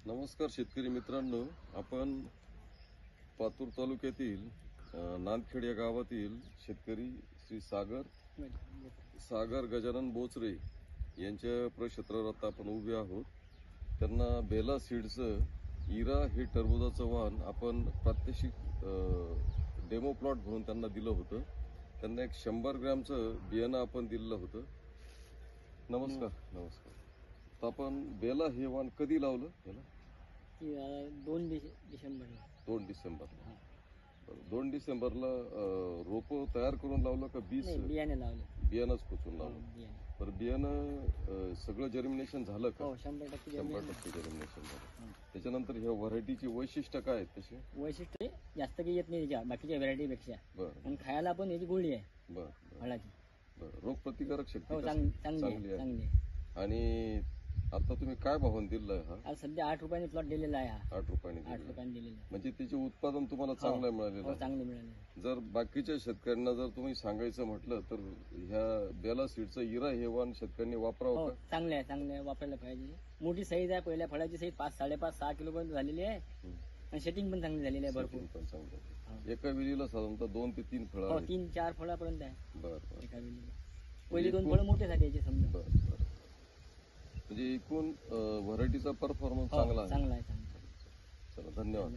नमस्कार शेतकरी मित्रांनो, आपण पातूर तालुक्यातील नांदखेड या गावातील शेतकरी श्री सागर गजानन बोचरे यांच्या प्रक्षेत्रावर आता आपण उभे आहोत. त्यांना बेला सीड्सचं इरा हे टरबुजाचं वाण आपण प्रात्यक्षिक डेमो प्लॉट म्हणून त्यांना दिलं होतं. त्यांना एक 100 ग्रॅमचं बियाणं आपण दिलं होतं. नमस्कार. तर आपण बेला हे वाण कधी लावलं? याला 2 डिसेंबरला. 2 डिसेंबरला. 2 डिसेंबरला रोपं तयार करून लावलं का बियाणे लावले? बियाणंच खोचून लावलं. तर बियाणं सगळं जर्मिनेशन झालं का? 100% 100% जर्मिनेशन झालं. त्याच्यानंतर ह्या व्हरायटीची वैशिष्ट्य काय आहेत तशी? वैशिष्ट्य जास्त काही येत नाही त्याच्या बाकीच्या व्हरायटीपेक्षा. बरं आणि खायला पण याची गोळी आहे बरं फळाची. बरं. रोगप्रतिकारक शक्ती चांगली आहे. आणि आता तुम्ही काय भावाने दिलाय हा? आज सध्या 8 रुपयाने प्लॉट दिलेला आहे. 8 रुपयाने 8 रुपयाने दिलेला आहे. म्हणजे त्याचे उत्पादन तुम्हाला चांगलं मिळालेलं. चांगले मिळाले. जर बाकीच्या शेतकऱ्यांना जर तुम्ही सांगायचं म्हटलं तर ह्या बेला सीडचं इरा हे वाण शेतकऱ्यांनी वापरावं का? चांगले आहे वापरायला पाहिजे. मोठी साईज आहे. पहिल्या फळाची साईज 5, 5.5, 6 किलो पर्यंत झालेली आहे. आणि सेटिंग पण चांगली झालेली आहे. भरपूर पण चांगलं. एका वेळीला साधारणतः 2 ते 3 फळं 3-4 फळापर्यंत आहे. बरं. एका वेळी पहिली 2 फळं मोठे झाले याचे समजा. बरं. म्हणजे एकूण व्हरायटीचा परफॉर्मन्स चांगला आहे. चांगला आहे. चला, धन्यवाद.